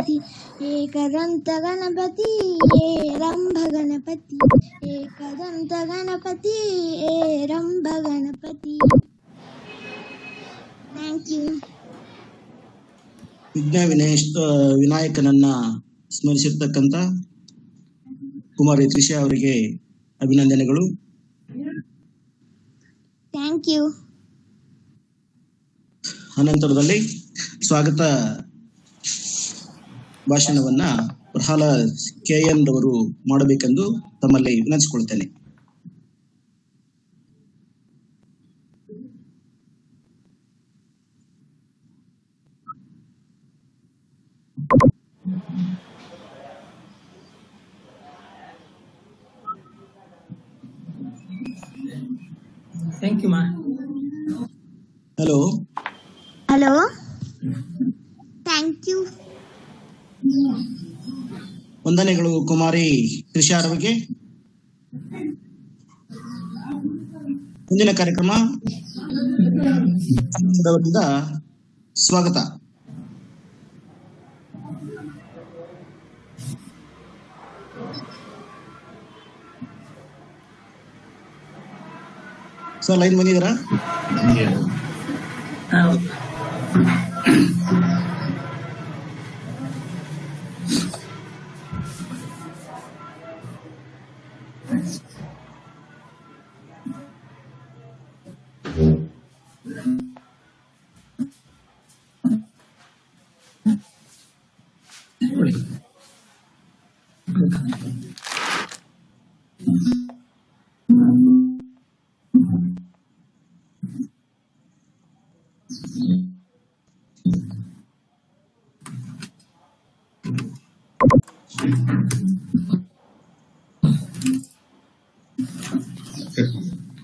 गणपति एकदंत गणपति रंभ गणपति एकदंत गणपति रंभ Ganapati. Thank you. ವಿಘ್ನ ವಿನಾಯಕನನ್ನ ಸ್ಮರಿಸಿರ್ತಕ್ಕಂಥ ಕುಮಾರಿ ತ್ರಿಷಾ ಅವರಿಗೆ ಅಭಿನಂದನೆಗಳು. Thank you. ಅನಂತರದಲ್ಲಿ ಸ್ವಾಗತ ಭಾಷಣವನ್ನ ಪ್ರಹ್ಲಾದ್ KN ರವರು ಮಾಡಬೇಕೆಂದು ತಮ್ಮಲ್ಲಿ ವಿನಂತಿಸಿಕೊಳ್ತೇನೆ. Thank you, ma. Hello. Hello. Thank you. ವಂದನೆಗಳು ಕುಮಾರಿ ತ್ರಿಷಾ ಅವರಿಗೆ. ಮುಂದಿನ ಕಾರ್ಯಕ್ರಮ ಸ್ವಾಗತ. ಸರ್ ಲೈನ್ ಬಂದಿದ್ದೀರಾ?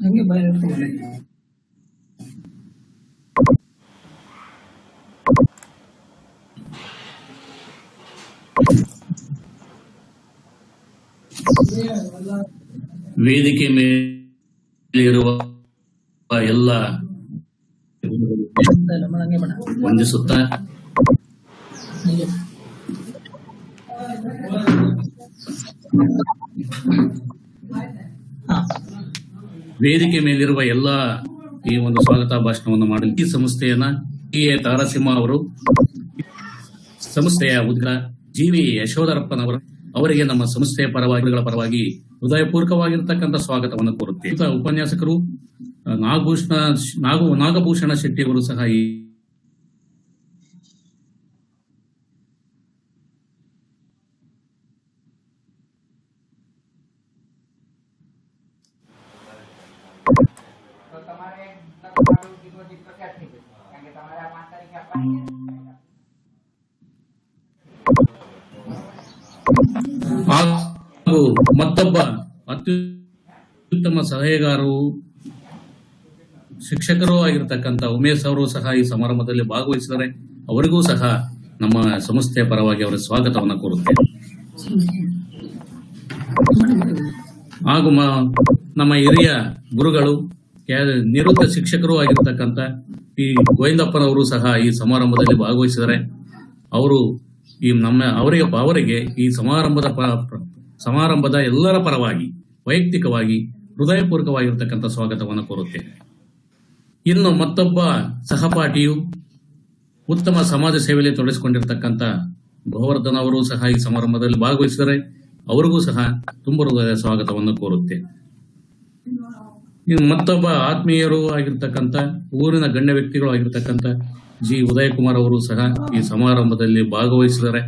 ಹಂಗೆ ಬಾಯ್ ವೇದಿಕೆ ಮೇಲಿರುವ ಎಲ್ಲ ವಂದಿಸುತ್ತಾ ವೇದಿಕೆ ಮೇಲಿರುವ ಎಲ್ಲ ಈ ಒಂದು ಸ್ವಾಗತ ಭಾಷಣವನ್ನು ಮಾಡಲು ಈ ಸಂಸ್ಥೆಯನ್ನ ತಾರಸಿಂಹ ಅವರು ಸಂಸ್ಥೆಯ ಜೀವಿ ಯಶೋಧರಪ್ಪನವರ ಅವರಿಗೆ ನಮ್ಮ ಸಂಸ್ಥೆಯ ಪರವಾಗಿ ಹೃದಯಪೂರ್ವಕವಾಗಿರ್ತಕ್ಕಂಥ ಸ್ವಾಗತವನ್ನು ಕೋರುತ್ತೇವೆ. ಉಪನ್ಯಾಸಕರು ನಾಗಭೂಷಣ ಶೆಟ್ಟಿ ಅವರು ಸಹ ಈ ಹಾಗೂ ಮತ್ತೊಬ್ಬ ಅತ್ಯುತ್ತಮ ಸಲಹೆಗಾರರು ಶಿಕ್ಷಕರು ಆಗಿರ್ತಕ್ಕಂಥ ಉಮೇಶ್ ಅವರು ಸಹ ಈ ಸಮಾರಂಭದಲ್ಲಿ ಭಾಗವಹಿಸಿದರೆ ಅವರಿಗೂ ಸಹ ನಮ್ಮ ಸಂಸ್ಥೆಯ ಪರವಾಗಿ ಅವರ ಸ್ವಾಗತವನ್ನು ಕೋರುತ್ತೇವೆ. ಹಾಗೂ ನಮ್ಮ ಹಿರಿಯ ಗುರುಗಳು ನಿವೃತ್ತ ಶಿಕ್ಷಕರು ಆಗಿರ್ತಕ್ಕಂಥ ಈ ಗೋವಿಂದಪ್ಪನವರು ಸಹ ಈ ಸಮಾರಂಭದಲ್ಲಿ ಭಾಗವಹಿಸಿದರೆ ಅವರಿಗೆ ಈ ಸಮಾರಂಭದ ಎಲ್ಲರ ಪರವಾಗಿ ವೈಯಕ್ತಿಕವಾಗಿ ಹೃದಯಪೂರ್ವಕವಾಗಿರ್ತಕ್ಕಂಥ ಸ್ವಾಗತವನ್ನು ಕೋರುತ್ತೇನೆ. ಇನ್ನು ಮತ್ತೊಬ್ಬ ಸಹಪಾಠಿಯು ಉತ್ತಮ ಸಮಾಜ ಸೇವೆಯಲ್ಲಿ ತೊಡಗಿಸಿಕೊಂಡಿರ್ತಕ್ಕಂಥ ಗೋವರ್ಧನ್ ಅವರು ಸಹ ಈ ಸಮಾರಂಭದಲ್ಲಿ ಭಾಗವಹಿಸಿದರೆ ಅವರಿಗೂ ಸಹ ತುಂಬ ಹೃದಯದ ಸ್ವಾಗತವನ್ನು ಕೋರುತ್ತೇನೆ. ಇನ್ನು ಮತ್ತೊಬ್ಬ ಆತ್ಮೀಯರು ಆಗಿರ್ತಕ್ಕಂಥ ಊರಿನ ಗಣ್ಯ ವ್ಯಕ್ತಿಗಳು ಆಗಿರ್ತಕ್ಕಂಥ ಜಿ ಉದಯಕುಮಾರ್ ಅವರು ಸಹ ಈ ಸಮಾರಂಭದಲ್ಲಿ ಭಾಗವಹಿಸಿದರೆ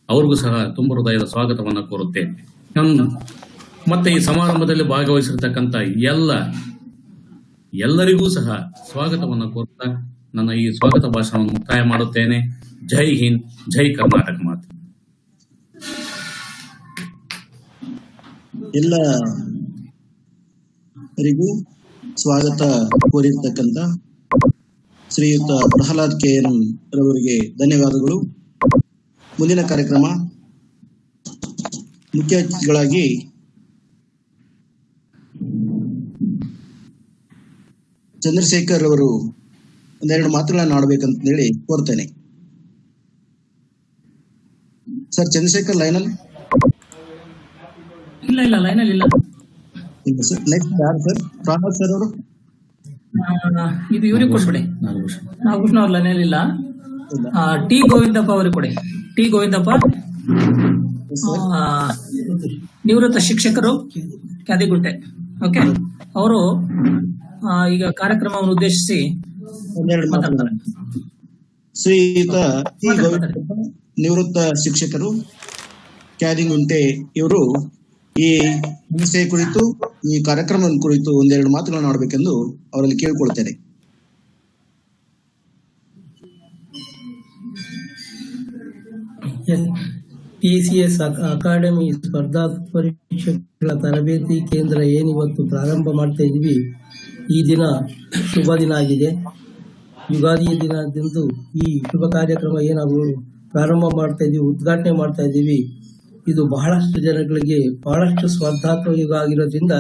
ಅವ್ರಿಗೂ ಸಹ ತುಂಬ ಹೃದಯದ ಸ್ವಾಗತವನ್ನು ಕೋರುತ್ತೇನೆ. ಮತ್ತೆ ಈ ಸಮಾರಂಭದಲ್ಲಿ ಭಾಗವಹಿಸಿರ್ತಕ್ಕಂಥ ಎಲ್ಲರಿಗೂ ಸಹ ಸ್ವಾಗತವನ್ನು ಕೋರುತ್ತಾ ನನ್ನ ಈ ಸ್ವಾಗತ ಭಾಷಣವನ್ನು ಮುಕ್ತಾಯ ಮಾಡುತ್ತೇನೆ. ಜೈ ಹಿಂದ್, ಜೈ ಕರ್ನಾಟಕ ಮಾತೆ. ಎಲ್ಲರಿಗೂ ಸ್ವಾಗತ ಕೋರಿರ್ತಕ್ಕಂಥ ಶ್ರೀಯುತ ಪ್ರಹ್ಲಾದ್ KN ರವರಿಗೆ ಧನ್ಯವಾದಗಳು. ಮುಂದಿನ ಕಾರ್ಯಕ್ರಮ ಮುಖ್ಯ ಅತಿಥಿಗಳಾಗಿ ಚಂದ್ರಶೇಖರ್ ಅವರು ಒಂದೆರಡು ಮಾತುಗಳನ್ನು ಆಡಬೇಕಂತ ಹೇಳಿ ಕೋರ್ತೇನೆ. ಸರ್ ಚಂದ್ರಶೇಖರ್ ಲೈನಲ್ಲಿ ಇಲ್ಲ ಲೈನಲ್ಲಿ ಇಲ್ಲ. ಇಲ್ಲ ಸರ್. ನೆಕ್ಸ್ಟ್ ಯಾರು ಸರ್? ಪ್ರಹ್ಲಾದ್ ಸರ್ ಅವರು ಇದು ಇವ್ರಿಗೆ ಕೊಟ್ಬಿಡಿ. ನಾಗಭೂಷಣ ಅವ್ರ ಲೈನಲ್ಲಿ ಇಲ್ಲ. ಟಿ ಗೋವಿಂದಪ್ಪ ಅವ್ರಿಗೆ ಕೊಡಿ. ಟಿ ಗೋವಿಂದಪ್ಪ ನಿವೃತ್ತ ಶಿಕ್ಷಕರು, ಕ್ಯಾದಿಗುಂಟೆ. ಓಕೆ, ಅವರು ಈಗ ಕಾರ್ಯಕ್ರಮವನ್ನು ಉದ್ದೇಶಿಸಿ ಒಂದೆರಡು ಮಾತಾಡ್ತಾರೆ. ಶ್ರೀಯುತ ಟಿ ಗೋವಿಂದಪ್ಪ, ನಿವೃತ್ತ ಶಿಕ್ಷಕರು, ಕ್ಯಾದಿಗುಂಟೆ, ಇವರು ಈ ಸಮಸ್ಯೆ ಕುರಿತು, ಈ ಕಾರ್ಯಕ್ರಮದ ಕುರಿತು ಒಂದೆರಡು ಮಾತುಗಳನ್ನು ಆಡಬೇಕೆಂದು ಅವರಲ್ಲಿ ಕೇಳಿಕೊಳ್ತೇನೆ. TCS ಅಕಾಡೆಮಿ ಸ್ಪರ್ಧಾತ್ಮಕ ಪರೀಕ್ಷೆಗಳ ತರಬೇತಿ ಕೇಂದ್ರ ಏನಿವತ್ತು ಪ್ರಾರಂಭ ಮಾಡ್ತಾ ಇದೀವಿ, ಈ ದಿನ ಶುಭ ದಿನ ಆಗಿದೆ. ಯುಗಾದಿಯ ದಿನದಂದು ಈ ಶುಭ ಕಾರ್ಯಕ್ರಮ ಏನಾಗೂ ಪ್ರಾರಂಭ ಮಾಡ್ತಾ ಇದೀವಿ, ಉದ್ಘಾಟನೆ ಮಾಡ್ತಾ ಇದ್ದೀವಿ. ಇದು ಬಹಳಷ್ಟು ಜನಗಳಿಗೆ ಬಹಳಷ್ಟು ಸ್ಪರ್ಧಾತ್ಮಕ ಯುಗ ಆಗಿರೋದ್ರಿಂದ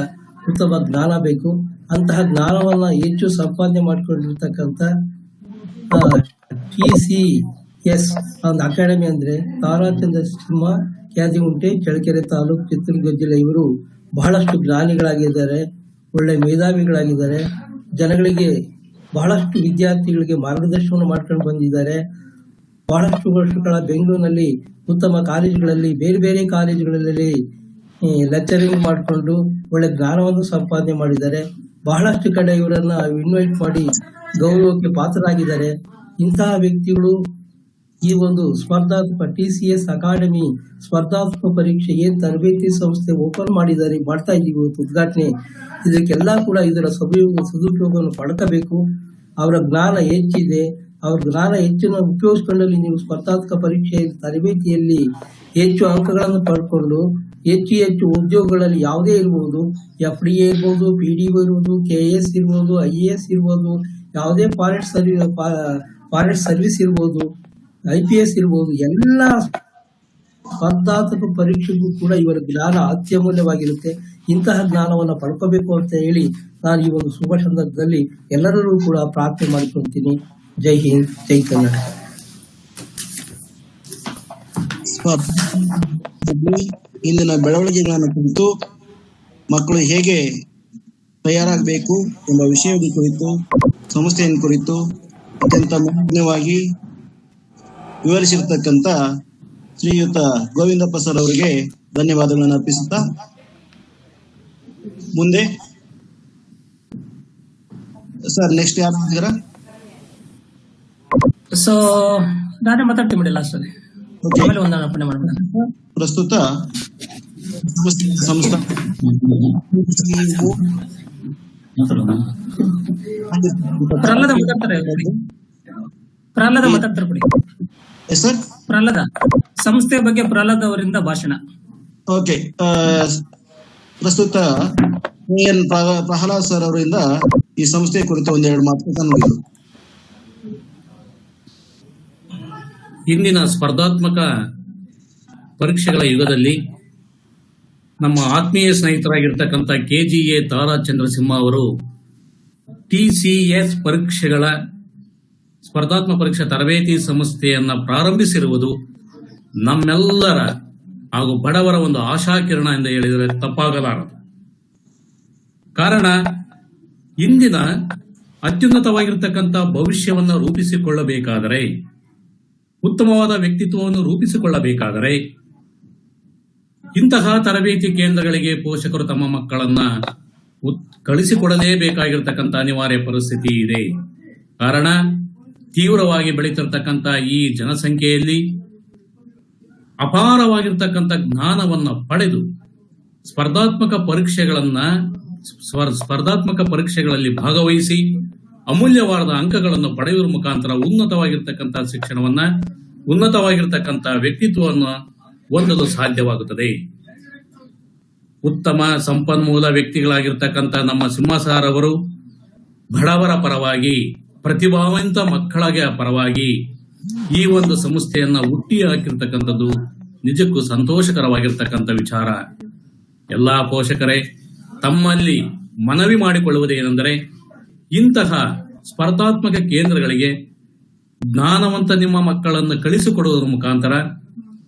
ಉತ್ತಮ ಜ್ಞಾನ ಬೇಕು. ಅಂತಹ ಜ್ಞಾನವನ್ನ ಹೆಚ್ಚು ಸಂಪಾದನೆ ಮಾಡಿಕೊಂಡಿರ್ತಕ್ಕಂಥ TCS ಒಂದು ಅಕಾಡೆಮಿ ಅಂದ್ರೆ ತಾರಾಚಂದ್ರ ಸಿಂಹ, ಕ್ಯಾದಿಗುಂಟೆ, ಚಳ್ಳಕೆರೆ ತಾಲೂಕು, ಚಿತ್ರದುರ್ಗ ಜಿಲ್ಲೆ. ಇವರು ಬಹಳಷ್ಟು ಜ್ಞಾನಿಗಳಾಗಿದ್ದಾರೆ, ಒಳ್ಳೆ ಮೇಧಾವಿಗಳಾಗಿದ್ದಾರೆ. ಜನಗಳಿಗೆ ಬಹಳಷ್ಟು ವಿದ್ಯಾರ್ಥಿಗಳಿಗೆ ಮಾರ್ಗದರ್ಶನ ಮಾಡ್ಕೊಂಡು ಬಂದಿದ್ದಾರೆ. ಬಹಳಷ್ಟು ವರ್ಷಗಳ ಬೆಂಗಳೂರಿನಲ್ಲಿ ಉತ್ತಮ ಕಾಲೇಜುಗಳಲ್ಲಿ, ಬೇರೆ ಬೇರೆ ಕಾಲೇಜುಗಳಲ್ಲಿ ಲೆಕ್ಚರಿಂಗ್ ಮಾಡಿಕೊಂಡು ಒಳ್ಳೆ ಜ್ಞಾನವನ್ನು ಸಂಪಾದನೆ ಮಾಡಿದ್ದಾರೆ. ಬಹಳಷ್ಟು ಕಡೆ ಇವರನ್ನ ಇನ್ವೈಟ್ ಮಾಡಿ ಗೌರವಕ್ಕೆ ಪಾತ್ರರಾಗಿದ್ದಾರೆ. ಇಂತಹ ವ್ಯಕ್ತಿಗಳು ಈ ಒಂದು ಸ್ಪರ್ಧಾತ್ಮಕ TCS ಅಕಾಡೆಮಿ ಸ್ಪರ್ಧಾತ್ಮಕ ಪರೀಕ್ಷೆ ಏನ್ ತರಬೇತಿ ಸಂಸ್ಥೆ ಓಪನ್ ಮಾಡ್ತಾ ಇದೀವಿ ಇವತ್ತು ಉದ್ಘಾಟನೆ. ಇದಕ್ಕೆಲ್ಲ ಕೂಡ ಇದರ ಸದುಪಯೋಗವನ್ನು ಪಡ್ಕೋಬೇಕು. ಅವರ ಜ್ಞಾನ ಹೆಚ್ಚಿದೆ, ಅವ್ರ ಜ್ಞಾನ ಹೆಚ್ಚಿನ ಉಪಯೋಗಿಸಿಕೊಂಡಲ್ಲಿ ನೀವು ಸ್ಪರ್ಧಾತ್ಮಕ ಪರೀಕ್ಷೆ ತರಬೇತಿಯಲ್ಲಿ ಹೆಚ್ಚು ಅಂಕಗಳನ್ನು ಪಡ್ಕೊಂಡು ಹೆಚ್ಚು ಉದ್ಯೋಗಗಳಲ್ಲಿ ಯಾವುದೇ ಇರ್ಬೋದು, FDA ಇರ್ಬೋದು, PDO ಇರ್ಬೋದು, KS ಇರ್ಬೋದು, IAS ಇರ್ಬೋದು, ಯಾವುದೇ ಫಾರೆಸ್ಟ್ ಸರ್ವಿಸ್ ಇರ್ಬೋದು, IPS ಇರ್ಬೋದು, ಎಲ್ಲ ಸ್ಪರ್ಧಾತ್ಮಕ ಪರೀಕ್ಷೆಗೂ ಕೂಡ ಇವರ ಜ್ಞಾನ ಅತ್ಯಮೂಲ್ಯವಾಗಿರುತ್ತೆ. ಇಂತಹ ಜ್ಞಾನವನ್ನು ಪಡ್ಕೋಬೇಕು ಅಂತ ಹೇಳಿ ನಾನು ಈ ಒಂದು ಶುಭ ಸಂದರ್ಭದಲ್ಲಿ ಎಲ್ಲರೂ ಕೂಡ ಪ್ರಾರ್ಥನೆ ಮಾಡಿಕೊಳ್ತೀನಿ. ಜೈ ಹಿಂದ್, ಜೈ ಕನ್ನಡ. ಇಂದಿನ ಬೆಳವಣಿಗೆಗಳನ್ನು ಕುರಿತು ಮಕ್ಕಳು ಹೇಗೆ ತಯಾರಾಗಬೇಕು ಎಂಬ ವಿಷಯದ ಕುರಿತು, ಸಂಸ್ಥೆಯನ್ನು ಕುರಿತು ಅತ್ಯಂತ ಮಾನ್ಯವಾಗಿ ವಿವರಿಸಿರ್ತಕ್ಕಂಥ ಶ್ರೀಯುತ ಗೋವಿಂದಪ್ಪ ಸರ್ ಅವರಿಗೆ ಧನ್ಯವಾದಗಳನ್ನು ಅರ್ಪಿಸುತ್ತಾ ಮುಂದೆ ಸರ್ ನೆಕ್ಸ್ಟ್ ಯಾರು ಇದ್ದೀರಾ? ಸೊ ನಾನೇ ಮಾತಾಡ್ತೀನಿ ಬಿಡಿ ಲಾಸ್ಟ್ ಅಲ್ಲಿ, ಆಮೇಲೆ ಒಂದು ಅರ್ಪಣೆ ಮಾಡ್ಬೇಕು. ಪ್ರಸ್ತುತ ಸಂಸ್ಥಾ ಪ್ರಹ್ಲಾದ ಮಾತಾಡ್ತಾರೆ ಬಿಡಿ. ಸರ್ ಪ್ರಹ್ಲಾದ ಸಂಸ್ಥೆ ಬಗ್ಗೆ ಪ್ರಹ್ಲಾದ್ ಅವರಿಂದ ಭಾಷಣ. ಓಕೆ, ಪ್ರಸ್ತುತ ಪ್ರಹ್ಲಾದ್ ಸರ್ ಅವರಿಂದ ಈ ಸಂಸ್ಥೆ ಕುರಿತು ಒಂದೆರಡು ಮಾತುಕತೆ ನೋಡಿದರು. ಇಂದಿನ ಸ್ಪರ್ಧಾತ್ಮಕ ಪರೀಕ್ಷೆಗಳ ಯುಗದಲ್ಲಿ ನಮ್ಮ ಆತ್ಮೀಯ ಸ್ನೇಹಿತರಾಗಿರ್ತಕ್ಕಂಥ KGA ತಾರಾಚಂದ್ರ ಸಿಂಹ ಅವರು TCS ಪರೀಕ್ಷೆಗಳ ಸ್ಪರ್ಧಾತ್ಮಕ ಪರೀಕ್ಷಾ ತರಬೇತಿ ಸಂಸ್ಥೆಯನ್ನ ಪ್ರಾರಂಭಿಸಿರುವುದು ನಮ್ಮೆಲ್ಲರ ಹಾಗೂ ಬಡವರ ಒಂದು ಆಶಾಕಿರಣ ಎಂದು ಹೇಳಿದರೆ ತಪ್ಪಾಗಲಾರದು. ಕಾರಣ ಇಂದಿನ ಅತ್ಯುನ್ನತವಾಗಿರ್ತಕ್ಕಂಥ ಭವಿಷ್ಯವನ್ನು ರೂಪಿಸಿಕೊಳ್ಳಬೇಕಾದರೆ, ಉತ್ತಮವಾದ ವ್ಯಕ್ತಿತ್ವವನ್ನು ರೂಪಿಸಿಕೊಳ್ಳಬೇಕಾದರೆ ಇಂತಹ ತರಬೇತಿ ಕೇಂದ್ರಗಳಿಗೆ ಪೋಷಕರು ತಮ್ಮ ಮಕ್ಕಳನ್ನ ಕಳಿಸಿಕೊಡಲೇಬೇಕಾಗಿರ್ತಕ್ಕಂಥ ಅನಿವಾರ್ಯ ಪರಿಸ್ಥಿತಿ ಇದೆ. ಕಾರಣ ತೀವ್ರವಾಗಿ ಬೆಳೀತಿರ್ತಕ್ಕಂಥ ಈ ಜನಸಂಖ್ಯೆಯಲ್ಲಿ ಅಪಾರವಾಗಿರ್ತಕ್ಕಂಥ ಜ್ಞಾನವನ್ನ ಪಡೆದು ಸ್ಪರ್ಧಾತ್ಮಕ ಪರೀಕ್ಷೆಗಳಲ್ಲಿ ಭಾಗವಹಿಸಿ ಅಮೂಲ್ಯವಾದ ಅಂಕಗಳನ್ನು ಪಡೆಯುವ ಮುಖಾಂತರ ಉನ್ನತವಾಗಿರ್ತಕ್ಕಂಥ ಶಿಕ್ಷಣವನ್ನ, ಉನ್ನತವಾಗಿರ್ತಕ್ಕಂಥ ವ್ಯಕ್ತಿತ್ವವನ್ನು ಹೊಂದಲು ಸಾಧ್ಯವಾಗುತ್ತದೆ. ಉತ್ತಮ ಸಂಪನ್ಮೂಲ ವ್ಯಕ್ತಿಗಳಾಗಿರ್ತಕ್ಕಂಥ ನಮ್ಮ ಸಿಂಹಸಾರ್ ಅವರು ಬಡವರ ಪರವಾಗಿ, ಪ್ರತಿಭಾವಂತ ಮಕ್ಕಳಿಗೆ ಪರವಾಗಿ ಈ ಒಂದು ಸಂಸ್ಥೆಯನ್ನ ಹುಟ್ಟಿ ಹಾಕಿರ್ತಕ್ಕಂಥದ್ದು ನಿಜಕ್ಕೂ ಸಂತೋಷಕರವಾಗಿರ್ತಕ್ಕಂಥ ವಿಚಾರ. ಎಲ್ಲಾ ಪೋಷಕರೇ ತಮ್ಮಲ್ಲಿ ಮನವಿ ಮಾಡಿಕೊಳ್ಳುವುದೇನೆಂದರೆ, ಇಂತಹ ಸ್ಪರ್ಧಾತ್ಮಕ ಕೇಂದ್ರಗಳಿಗೆ ಜ್ಞಾನವಂತ ನಿಮ್ಮ ಮಕ್ಕಳನ್ನು ಕಳಿಸಿಕೊಡುವುದರ ಮುಖಾಂತರ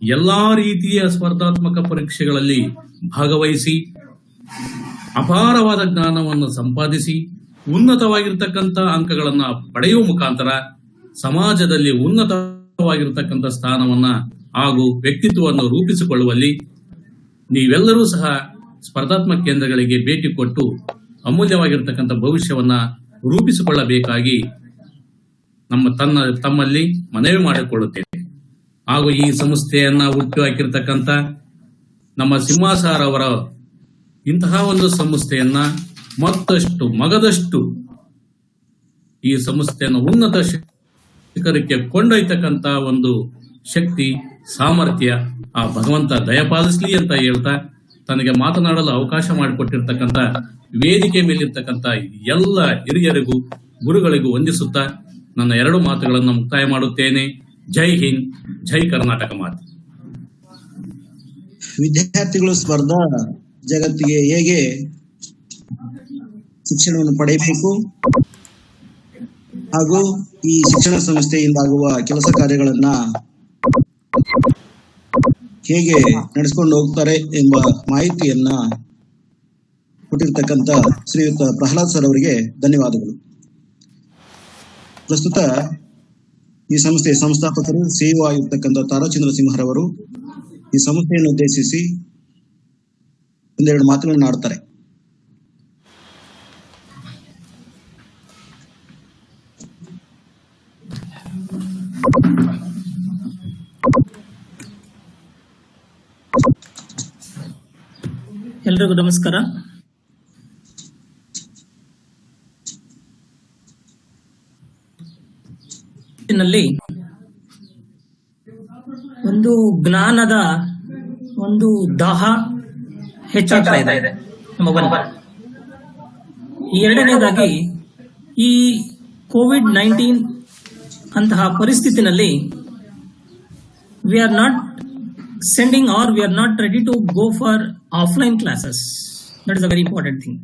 ಎಲ್ಲಾ ರೀತಿಯ ಸ್ಪರ್ಧಾತ್ಮಕ ಪರೀಕ್ಷೆಗಳಲ್ಲಿ ಭಾಗವಹಿಸಿ ಅಪಾರವಾದ ಜ್ಞಾನವನ್ನು ಸಂಪಾದಿಸಿ ಉನ್ನತವಾಗಿರ್ತಕ್ಕಂಥ ಅಂಕಗಳನ್ನ ಪಡೆಯುವ ಮುಖಾಂತರ ಸಮಾಜದಲ್ಲಿ ಉನ್ನತವಾಗಿರ್ತಕ್ಕಂಥ ಸ್ಥಾನವನ್ನ ಹಾಗೂ ವ್ಯಕ್ತಿತ್ವವನ್ನು ರೂಪಿಸಿಕೊಳ್ಳುವಲ್ಲಿ ನೀವೆಲ್ಲರೂ ಸಹ ಸ್ಪರ್ಧಾತ್ಮಕ ಕೇಂದ್ರಗಳಿಗೆ ಭೇಟಿ ಕೊಟ್ಟು ಅಮೂಲ್ಯವಾಗಿರ್ತಕ್ಕಂಥ ಭವಿಷ್ಯವನ್ನ ರೂಪಿಸಿಕೊಳ್ಳಬೇಕಾಗಿ ತಮ್ಮಲ್ಲಿ ಮನವಿ ಮಾಡಿಕೊಳ್ಳುತ್ತೇವೆ. ಹಾಗೂ ಈ ಸಂಸ್ಥೆಯನ್ನ ಹುಟ್ಟು ಹಾಕಿರ್ತಕ್ಕಂಥ ನಮ್ಮ ಸಿಂಹಾಸಾರ್ ಅವರ ಇಂತಹ ಒಂದು ಸಂಸ್ಥೆಯನ್ನ ಮತ್ತಷ್ಟು ಮಗದಷ್ಟು ಈ ಸಂಸ್ಥೆಯನ್ನು ಉನ್ನತ ಶಿಖರಕ್ಕೆ ಕೊಂಡೊಯ್ತಕ್ಕಂಥ ಒಂದು ಶಕ್ತಿ ಸಾಮರ್ಥ್ಯ ಆ ಭಗವಂತ ದಯಪಾಲಿಸಲಿ ಅಂತ ಹೇಳ್ತಾ ತನಗೆ ಮಾತನಾಡಲು ಅವಕಾಶ ಮಾಡಿಕೊಟ್ಟಿರ್ತಕ್ಕಂಥ ವೇದಿಕೆ ಮೇಲಿರ್ತಕ್ಕಂಥ ಎಲ್ಲ ಹಿರಿಯರಿಗೂ ಗುರುಗಳಿಗೂ ವಂದಿಸುತ್ತಾ ನನ್ನ 2 ಮಾತುಗಳನ್ನು ಮುಕ್ತಾಯ ಮಾಡುತ್ತೇನೆ. ಜೈ ಹಿಂದ್, ಜೈ ಕರ್ನಾಟಕ ಮಾತು. ವಿದ್ಯಾರ್ಥಿಗಳು ಸ್ಪರ್ಧಾ ಜಗತ್ತಿಗೆ ಹೇಗೆ ಶಿಕ್ಷಣವನ್ನು ಪಡೆಯಬೇಕು ಹಾಗೂ ಈ ಶಿಕ್ಷಣ ಸಂಸ್ಥೆಯಿಂದ ಆಗುವ ಕೆಲಸ ಕಾರ್ಯಗಳನ್ನ ಹೇಗೆ ನಡೆಸಿಕೊಂಡು ಹೋಗ್ತಾರೆ ಎಂಬ ಮಾಹಿತಿಯನ್ನ ಕೊಟ್ಟಿರ್ತಕ್ಕಂಥ ಶ್ರೀಯುತ ಪ್ರಹ್ಲಾದ್ ಸರ್ ಅವರಿಗೆ ಧನ್ಯವಾದಗಳು. ಪ್ರಸ್ತುತ ಈ ಸಂಸ್ಥೆಯ ಸಂಸ್ಥಾಪಕರು ಸಿಇಒ ಆಗಿರ್ತಕ್ಕಂಥ ತಾರಾಚಂದ್ರ ಸಿಂಹರವರು ಈ ಸಂಸ್ಥೆಯನ್ನು ಉದ್ದೇಶಿಸಿ 1-2 ಮಾತುಗಳನ್ನು ಆಡ್ತಾರೆ. ಎಲ್ರಿಗೂ ನಮಸ್ಕಾರ. ನಲ್ಲಿ ಒಂದು ಜ್ಞಾನದ ಒಂದು ದಾಹ ಹೆಚ್ಚಾಗ್ತಾ ಇದೆ. ಎರಡನೇದಾಗಿ ಈ COVID-19 ಅಂತಹ ಪರಿಸ್ಥಿತಿನಲ್ಲಿ we are not sending or we are not ready to go for offline classes. That is a very important thing.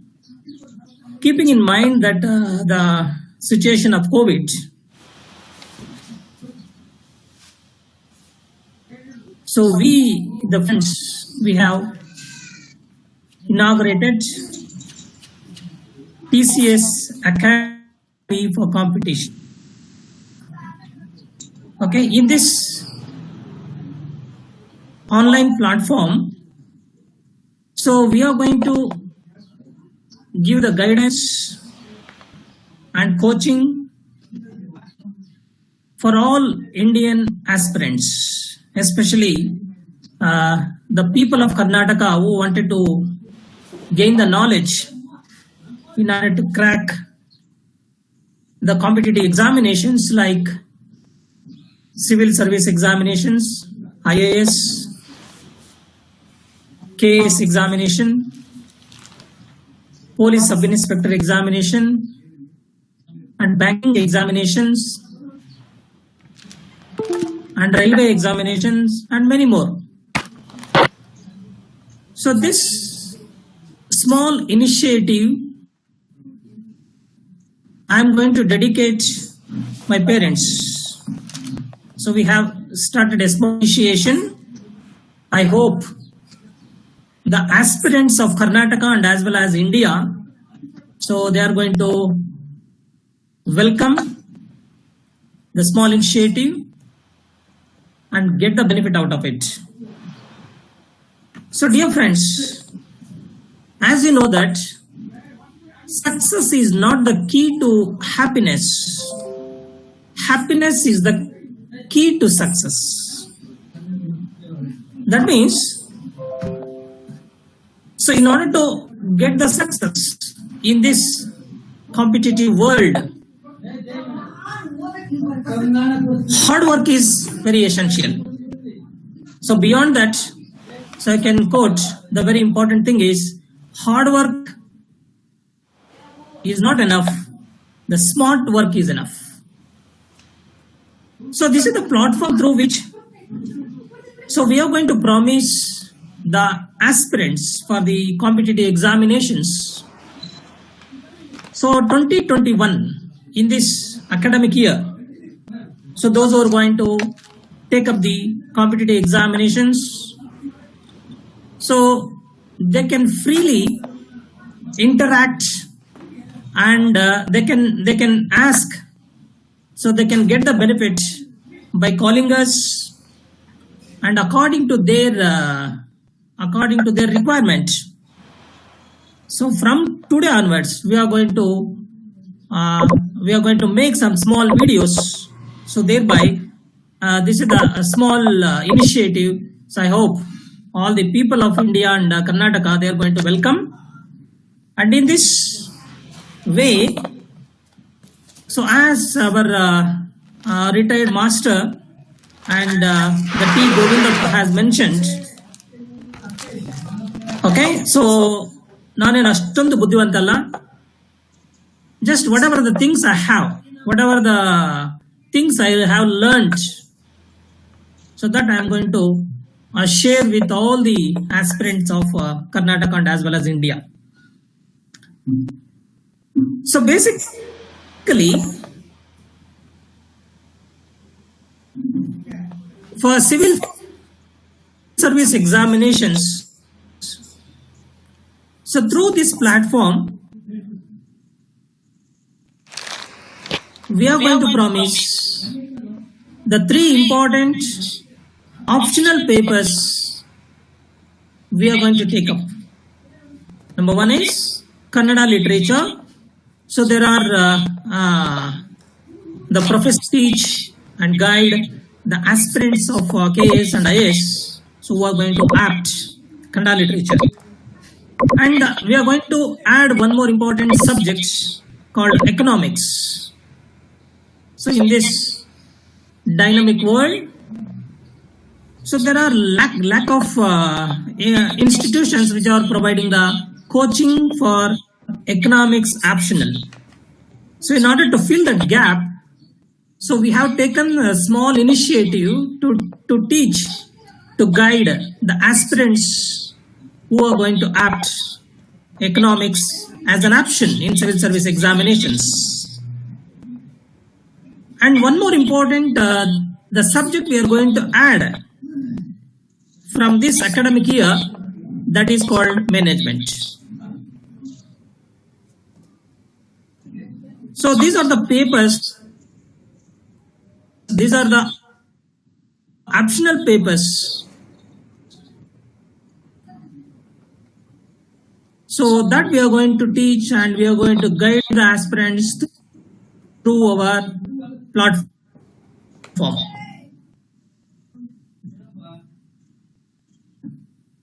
Keeping in mind that the situation of COVID, so the friends, we have inaugurated TCS Academy for competition. Okay, in this online platform, so we are going to give the guidance and coaching for all Indian aspirants, especially the people of Karnataka who wanted to gain the knowledge in order to crack the competitive examinations like civil service examinations, IAS, KS examination, police sub-inspector examination, and banking examinations, and railway examinations, and many more. So this small initiative, I am going to dedicate my parents. So we have started a small initiation. I hope the aspirants of Karnataka and as well as India, so they are going to welcome the small initiative and get the benefit out of it. So dear friends, as you know that success is not the key to happiness. Happiness is the key to success. That means, so in order to get the success in this competitive world, hard work is very essential. So beyond that, so I can quote, the very important thing is hard work is not enough. The smart work is enough. So this is the platform through which, so we are going to promise the aspirants for the competitive examinations. So 2021, in this academic year, so those who are going to take up the competitive examinations. So they can freely interact and they can ask, so they can get the benefit by calling us, and according to their requirement. So from today onwards, we are going to make some small videos. So thereby, this is a small initiative. So I hope all the people of India and Karnataka, they are going to welcome. And in this way, so as our retired master and the T. Govinda has mentioned, okay, so ನಾನೇನು ಅಷ್ಟೊಂದು ಬುದ್ಧಿವಂತ ಅಲ್ಲ. Just whatever the things I have, whatever the things I have learned, so that I am going to share with all the aspirants of Karnataka and as well as India. So basically, for civil service examinations, so through this platform, we are going to promise the 3 important optional papers we are going to take up. Number 1 is Kannada literature. So there are the professors teach and guide the aspirants of KS and IS, so who are going to apt Kannada literature. And we are going to add one more important subject called economics. So in this dynamic world, so there are lack of institutions which are providing the coaching for economics optional. So in order to fill that gap, so we have taken a small initiative to teach, to guide the aspirants who are going to opt economics as an option in civil service examinations. And one more important, the subject we are going to add from this academic year, that is called management. So these are the papers, these are the optional papers. So that we are going to teach and we are going to guide the aspirants through our platform.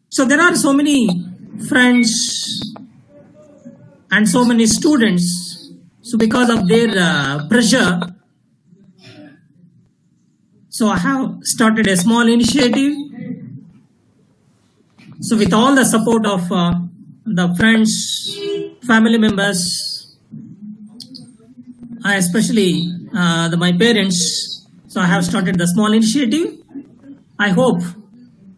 So there are so many friends and so many students. So because of their pressure, so I have started a small initiative. So with all the support of the friends, family members, especially my parents, so I have started the small initiative. I hope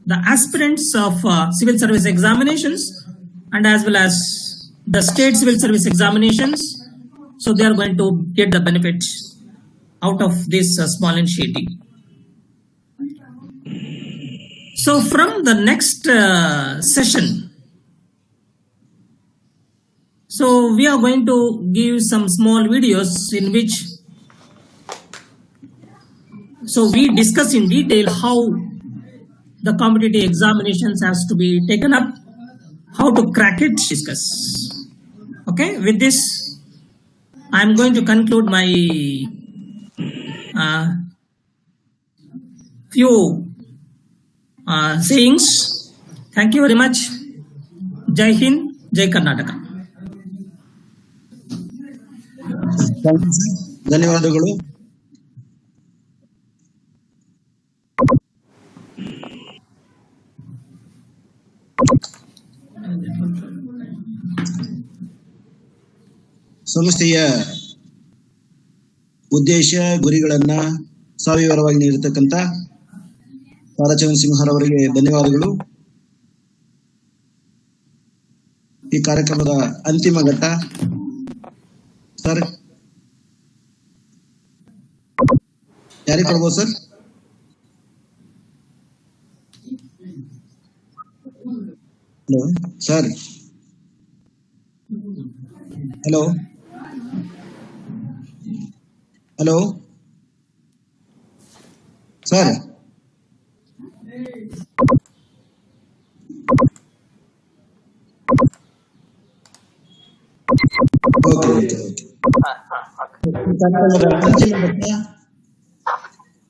the aspirants of civil service examinations and as well as the state civil service examinations, so they are going to get the benefit out of this small initiative. So from the next session, so we are going to give some small videos in which, so we discuss in detail how the competitive examinations has to be taken up, how to crack it, discuss. Okay, with this, I am going to conclude my few sayings. Thank you very much. Jai Hind, Jai Karnataka. ಧನ್ಯವಾದಗಳು. ಸಂಸ್ಥೆಯ ಉದ್ದೇಶ ಗುರಿಗಳನ್ನ ಸವಿವರವಾಗಿ ನೀಡಿರ್ತಕ್ಕಂಥ ತಾರಾಚಂದ್ರ ಸಿಂಹರವರಿಗೆ ಧನ್ಯವಾದಗಳು. ಈ ಕಾರ್ಯಕ್ರಮದ ಅಂತಿಮ ಘಟ್ಟ sir, ಯಾರಿಗೆ ಕೊಡ್ಬೋದು sir? Hello sir. Hello hello sir.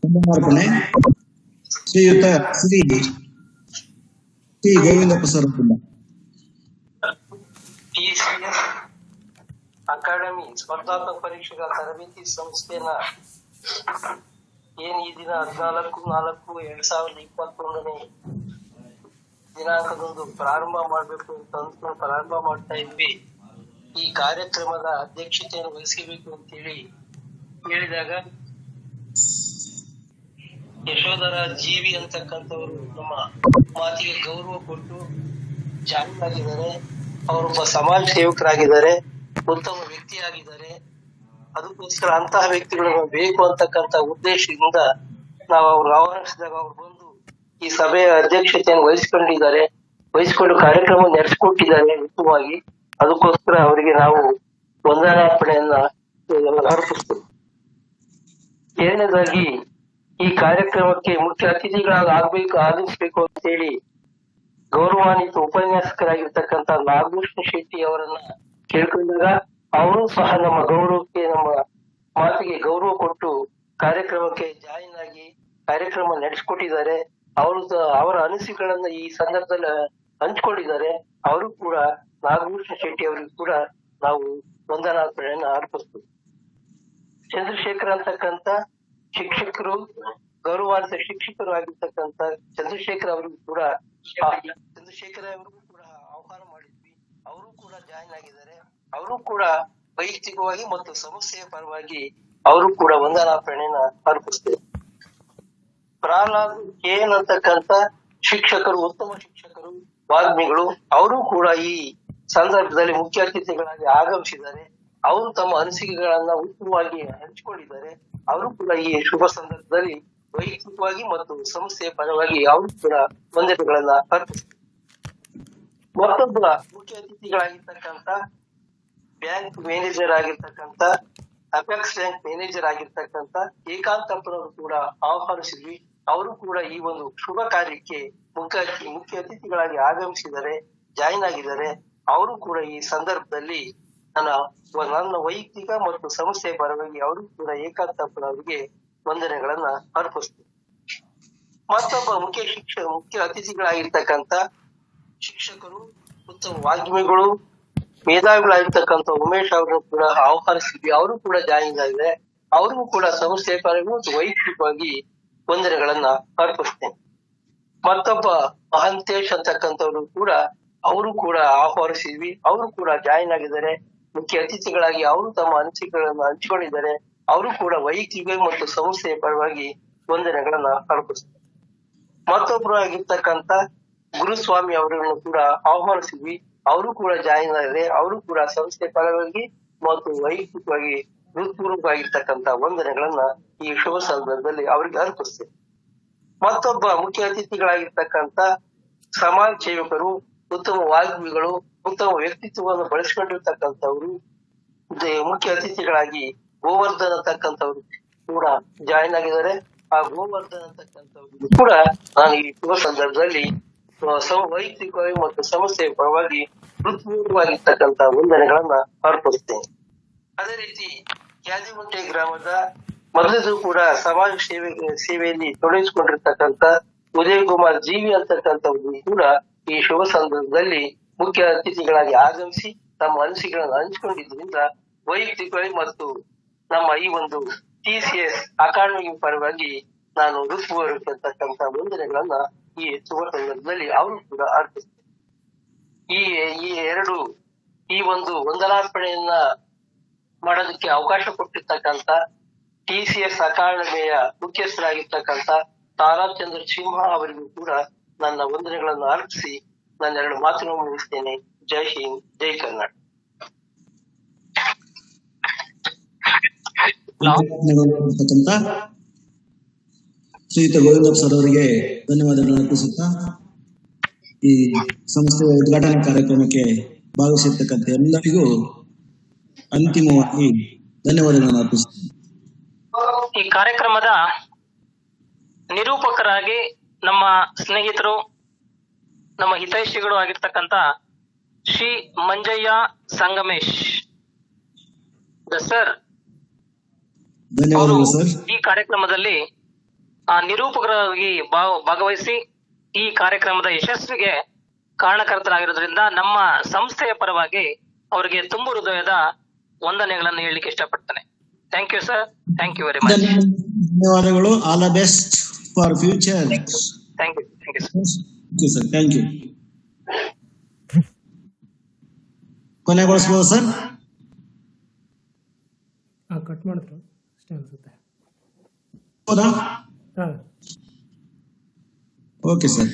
ಸಮರ್ಪಣೆ ಶ್ರೀಯುತ Shri Govindappa sir. TCS academy ಸ್ಪರ್ಧಾತ್ಮಕ ಪರೀಕ್ಷೆಗಳ ತರಬೇತಿ ಸಂಸ್ಥೆನ ಏನ್ ಈ ದಿನ 14/4/2021 ದಿನಾಂಕದಂದು ಪ್ರಾರಂಭ ಮಾಡ್ಬೇಕು ಅಂತ ಅಂದ್ಕೊಂಡು ಪ್ರಾರಂಭ ಮಾಡ್ತಾ ಇದ್ವಿ. ಈ ಕಾರ್ಯಕ್ರಮದ ಅಧ್ಯಕ್ಷತೆಯನ್ನು ವಹಿಸಬೇಕು ಅಂತೇಳಿ ಹೇಳಿದಾಗ ಯಶೋಧರ ಜೀವಿ ಅಂತಕ್ಕಂಥವ್ರು ನಮ್ಮ ಮಾತಿಗೆ ಗೌರವ ಕೊಟ್ಟು ಜಾಯಿನ್ ಆಗಿದ್ದಾರೆ. ಅವರೊಬ್ಬ ಸಮಾಜ ಸೇವಕರಾಗಿದ್ದಾರೆ, ಉತ್ತಮ ವ್ಯಕ್ತಿಯಾಗಿದ್ದಾರೆ. ಅದಕ್ಕೋಸ್ಕರ ಅಂತಹ ವ್ಯಕ್ತಿಗಳನ್ನು ಬೇಕು ಅಂತಕ್ಕಂಥ ಉದ್ದೇಶದಿಂದ ನಾವು ಅವ್ರು ಆಹ್ವಾನಿಸಿದಾಗ ಅವ್ರು ಬಂದು ಈ ಸಭೆಯ ಅಧ್ಯಕ್ಷತೆಯನ್ನು ವಹಿಸಿಕೊಂಡು ಕಾರ್ಯಕ್ರಮ ನಡೆಸಿಕೊಟ್ಟಿದ್ದಾರೆ ಉತ್ತಮವಾಗಿ. ಅದಕ್ಕೋಸ್ಕರ ಅವರಿಗೆ ನಾವು ವಂದನಾರ್ಪಣೆಯನ್ನ ಅರ್ಪಿಸ್ತೇವೆ. ಎರಡನೇದಾಗಿ ಈ ಕಾರ್ಯಕ್ರಮಕ್ಕೆ ಮುಖ್ಯ ಆಗಮಿಸಬೇಕು ಅಂತ ಹೇಳಿ ಗೌರವಾನ್ವಿತ ಉಪನ್ಯಾಸಕರಾಗಿರ್ತಕ್ಕಂಥ ನಾಗಭೂಷಣ ಶೆಟ್ಟಿ ಅವರನ್ನ ಕೇಳ್ಕೊಂಡಾಗ ಅವರು ಸಹ ನಮ್ಮ ಗೌರವಕ್ಕೆ, ನಮ್ಮ ಮಾತಿಗೆ ಗೌರವ ಕೊಟ್ಟು ಕಾರ್ಯಕ್ರಮಕ್ಕೆ ಜಾಯಿನ್ ಆಗಿ ಕಾರ್ಯಕ್ರಮ ನಡೆಸಿಕೊಟ್ಟಿದ್ದಾರೆ. ಅವರ ಅನಿಸಿಕೆಗಳನ್ನ ಈ ಸಂದರ್ಭದಲ್ಲಿ ಹಂಚಿಕೊಂಡಿದ್ದಾರೆ. ಅವರು ಕೂಡ ನಾಗಭೂಷಣ ಶೆಟ್ಟಿ ಅವರಿಗೂ ಕೂಡ ನಾವು ವಂದನಾರ್ಪಣೆಯನ್ನ ಅರ್ಪಿಸ್ತೀವಿ. ಚಂದ್ರಶೇಖರ್ ಅಂತಕ್ಕಂಥ ಶಿಕ್ಷಕರು, ಗೌರವಾನ್ವಿತ ಶಿಕ್ಷಕರು ಆಗಿರ್ತಕ್ಕಂಥ ಚಂದ್ರಶೇಖರ್ ಅವರಿಗೂ ಕೂಡ ಆಹ್ವಾನ ಮಾಡಿದ್ವಿ. ಅವರು ಕೂಡ ಜಾಯಿನ್ ಆಗಿದ್ದಾರೆ. ಅವರು ಕೂಡ ವೈಯಕ್ತಿಕವಾಗಿ ಮತ್ತು ಸಂಸ್ಥೆಯ ಪರವಾಗಿ ಅವರು ಕೂಡ ವಂದನಾರ್ಪಣೆಯನ್ನ ಅರ್ಪಿಸ್ತೇವೆ. ಪ್ರಹ್ಲಾದ್ KN ಅಂತಕ್ಕಂಥ ಶಿಕ್ಷಕರು, ಉತ್ತಮ ಶಿಕ್ಷಕರು, ವಾಗ್ಮಿಗಳು, ಅವರು ಕೂಡ ಈ ಸಂದರ್ಭದಲ್ಲಿ ಮುಖ್ಯ ಅತಿಥಿಗಳಾಗಿ ಆಗಮಿಸಿದ್ದಾರೆ. ಅವರು ತಮ್ಮ ಅನಿಸಿಕೆಗಳನ್ನ ಉತ್ತಮವಾಗಿ ಹಂಚಿಕೊಂಡಿದ್ದಾರೆ. ಅವರು ಕೂಡ ಈ ಶುಭ ಸಂದರ್ಭದಲ್ಲಿ ವೈಯಕ್ತಿಕವಾಗಿ ಮತ್ತು ಸಂಸ್ಥೆಯ ಪರವಾಗಿ ಅವರು ಕೂಡ ವಂದನೆಗಳನ್ನ ಅರ್ಪಿಸ್ತಾರೆ. ಮತ್ತೊಬ್ಬ ಮುಖ್ಯ ಅತಿಥಿಗಳಾಗಿರ್ತಕ್ಕಂಥ ಬ್ಯಾಂಕ್ ಮ್ಯಾನೇಜರ್ ಆಗಿರ್ತಕ್ಕಂಥ ಅಪೆಕ್ಸ್ ಬ್ಯಾಂಕ್ ಮ್ಯಾನೇಜರ್ ಆಗಿರ್ತಕ್ಕಂಥ ಏಕಾಂತಪ್ಪನವರು ಕೂಡ ಆಹ್ವಾನಿಸಿದ್ವಿ. ಅವರು ಕೂಡ ಈ ಒಂದು ಶುಭ ಕಾರ್ಯಕ್ಕೆ ಮುಖ್ಯ ಅತಿಥಿಗಳಾಗಿ ಆಗಮಿಸಿದ್ದಾರೆ, ಜಾಯಿನ್ ಆಗಿದ್ದಾರೆ. ಅವರು ಕೂಡ ಈ ಸಂದರ್ಭದಲ್ಲಿ ನನ್ನ ವೈಯಕ್ತಿಕ ಮತ್ತು ಸಂಸ್ಥೆಯ ಪರವಾಗಿ ಅವರು ಕೂಡ ಏಕಾಂತಪ್ಪನವರಿಗೆ ವಂದನೆಗಳನ್ನ ಅರ್ಪಿಸ್ತಾರೆ. ಮತ್ತೊಬ್ಬ ಮುಖ್ಯ ಅತಿಥಿಗಳಾಗಿರ್ತಕ್ಕಂಥ ಶಿಕ್ಷಕರು, ಉತ್ತಮ ವಾಗ್ಮಿಗಳು, ಮೇಧಾವಿಗಳಾಗಿರ್ತಕ್ಕಂಥ ಉಮೇಶ್ ಅವರನ್ನು ಕೂಡ ಆಹ್ವಾನಿಸಿದ್ವಿ. ಅವರು ಕೂಡ ಜಾಯಿನ್ ಆಗಿದ್ದಾರೆ. ಅವ್ರಿಗೂ ಕೂಡ ಸಂಸ್ಥೆಯ ಪರವಾಗಿ ಮತ್ತು ವೈಯಕ್ತಿಕವಾಗಿ ವಂದನೆಗಳನ್ನ ಅರ್ಪಿಸ್ತೇನೆ. ಮತ್ತೊಬ್ಬ ಮಹಂತೇಶ್ ಅಂತಕ್ಕಂಥವ್ರು ಕೂಡ ಅವರು ಕೂಡ ಆಹ್ವಾನಿಸಿದ್ವಿ. ಅವರು ಕೂಡ ಜಾಯಿನ್ ಆಗಿದ್ದಾರೆ. ಮುಖ್ಯ ಅತಿಥಿಗಳಾಗಿ ಅವರು ತಮ್ಮ ಅನಿಸಿಕೆಗಳನ್ನು ಹಂಚಿಕೊಂಡಿದ್ದಾರೆ. ಅವರು ಕೂಡ ವೈಯಕ್ತಿಕ ಮತ್ತು ಸಂಸ್ಥೆಯ ಪರವಾಗಿ ವಂದನೆಗಳನ್ನ ಅರ್ಪಿಸ್ತಾರೆ. ಮತ್ತೊಬ್ರು ಆಗಿರ್ತಕ್ಕಂಥ ಗುರುಸ್ವಾಮಿ ಅವರನ್ನು ಕೂಡ ಆಹ್ವಾನಿಸಿದ್ವಿ. ಅವರು ಕೂಡ ಜಾಯಿನ್ ಆಗಿದ್ದಾರೆ. ಅವರು ಕೂಡ ಸಂಸ್ಥೆಯ ಪರವಾಗಿ ಮತ್ತು ವೈಯಕ್ತಿಕವಾಗಿ ಹೃತ್ಪೂರ್ವಕವಾಗಿರ್ತಕ್ಕಂಥ ವಂದನೆಗಳನ್ನ ಈ ಶುಭ ಸಂದರ್ಭದಲ್ಲಿ ಅವರಿಗೆ ಅರ್ಪಿಸ್ತೇವೆ. ಮತ್ತೊಬ್ಬ ಮುಖ್ಯ ಅತಿಥಿಗಳಾಗಿರ್ತಕ್ಕಂಥ ಸಮಾಜ ಸೇವಕರು, ಉತ್ತಮ ವಾಗ್ಮಿಗಳು, ಉತ್ತಮ ವ್ಯಕ್ತಿತ್ವವನ್ನು ಬಳಸಿಕೊಂಡಿರ್ತಕ್ಕಂಥವ್ರು ಮುಖ್ಯ ಅತಿಥಿಗಳಾಗಿ ಗೋವರ್ಧನ್ ಅಂತಕ್ಕಂಥವ್ರು ಕೂಡ ಜಾಯಿನ್ ಆಗಿದ್ದಾರೆ. ಆ ಗೋವರ್ಧನ್ ಅಂತಕ್ಕಂಥವ್ರು ಕೂಡ ನಾನು ಈ ಶುಭ ಸಂದರ್ಭದಲ್ಲಿ ವೈಯಕ್ತಿಕವಾಗಿ ಮತ್ತು ಸಂಸ್ಥೆಯ ಪರವಾಗಿ ಹೃತ್ಪೂರ್ವಕವಾಗಿರ್ತಕ್ಕಂಥ ವಂದನೆಗಳನ್ನ ಅರ್ಪಿಸ್ತೇನೆ. ಅದೇ ರೀತಿ ಕ್ಯಾದಿಗುಂಟೆ ಗ್ರಾಮದ ಮೊದಲಿಗೂ ಕೂಡ ಸಮಾಜ ಸೇವೆಯಲ್ಲಿ ತೊಡಗಿಸಿಕೊಂಡಿರ್ತಕ್ಕಂಥ ಉದಯ್ ಕುಮಾರ್ ಜೀವಿ ಅಂತಕ್ಕಂಥವ್ರು ಕೂಡ ಈ ಶುಭ ಸಂದರ್ಭದಲ್ಲಿ ಮುಖ್ಯ ಅತಿಥಿಗಳಾಗಿ ಆಗಮಿಸಿ ತಮ್ಮ ಅನಿಸಿಕೆಗಳನ್ನು ಹಂಚಿಕೊಂಡಿದ್ದರಿಂದ ವೈಯಕ್ತಿಕವಾಗಿ ಮತ್ತು ನಮ್ಮ ಈ ಒಂದು TCS ಅಕಾಡೆಮಿ ಪರವಾಗಿ ನಾನು ಹೃತ್ಪೂರ್ವಕವಾಗಿರ್ತಕ್ಕಂಥ ವಂದನೆಗಳನ್ನ ಈ ಶುಭ ಸಂದರ್ಭದಲ್ಲಿ ಅವರು ಕೂಡ ಅರ್ಪಿಸ್ತೇನೆ. ಈ ಒಂದು ವಂದನಾರ್ಪಣೆಯನ್ನ ಮಾಡೋದಕ್ಕೆ ಅವಕಾಶ ಕೊಟ್ಟಿರ್ತಕ್ಕಂಥ TCS ಅಕಾಡೆಮಿಯ ಮುಖ್ಯಸ್ಥರಾಗಿರ್ತಕ್ಕಂಥ ತಾರಾಚಂದ್ರ ಸಿಂಹ ಅವರಿಗೂ ಕೂಡ ನನ್ನ ವಂದನೆಗಳನ್ನು ಅರ್ಪಿಸಿ ನನ್ನ 2 ಮಾತುಗಳನ್ನು ಮುಗಿಸ್ತೇನೆ. ಜೈ ಹಿಂದ್, ಜೈ ಕರ್ನಾಟಕ. ಶ್ರೀಯುತ ಗೋವಿಂದಪ್ಪ ಸರ್ ಅವರಿಗೆ ಧನ್ಯವಾದಗಳನ್ನು ಅರ್ಪಿಸುತ್ತಾ ಈ ಸಂಸ್ಥೆಯ ಉದ್ಘಾಟನಾ ಕಾರ್ಯಕ್ರಮಕ್ಕೆ ಭಾಗವಹಿಸಿರ್ತಕ್ಕಂಥ ಎಲ್ಲರಿಗೂ ಅಂತಿಮವಾಗಿ ಧನ್ಯವಾದಗಳನ್ನು ಅರ್ಪಿಸುತ್ತೇನೆ. ಈ ಕಾರ್ಯಕ್ರಮದ ನಿರೂಪಕರಾಗಿ ನಮ್ಮ ಸ್ನೇಹಿತರು, ನಮ್ಮ ಹಿತೈಷಿಗಳು ಆಗಿರ್ತಕ್ಕಂಥ ಶ್ರೀ ಮಂಜಯ್ಯ ಸಂಗಮೇಶ್ ಸರ್ ಧನ್ಯವಾದಗಳು ಸರ್. ಈ ಕಾರ್ಯಕ್ರಮದಲ್ಲಿ ನಿರೂಪಕರಾಗಿ ಭಾಗವಹಿಸಿ ಈ ಕಾರ್ಯಕ್ರಮದ ಯಶಸ್ವಿಗೆ ಕಾರಣಕರ್ತರಾಗಿರೋದ್ರಿಂದ ನಮ್ಮ ಸಂಸ್ಥೆಯ ಪರವಾಗಿ ಅವರಿಗೆ ತುಂಬು ಹೃದಯದ ವಂದನೆಗಳನ್ನು ಹೇಳಲಿಕ್ಕೆ ಇಷ್ಟಪಡ್ತೇನೆ. Thank you sir. Thank you very much. ಧನ್ಯವಾದಗಳು. All the best for future. Thank you. Thank you sir. Thank you. ಕೊನೆಗೊಳಿಸಬಹುದು ಸರ್? ಕಟ್ ಮಾಡಿದ್ರು ಅಷ್ಟೇ ಅನ್ಸುತ್ತೆ. ಹೌದಾ? Okay sir.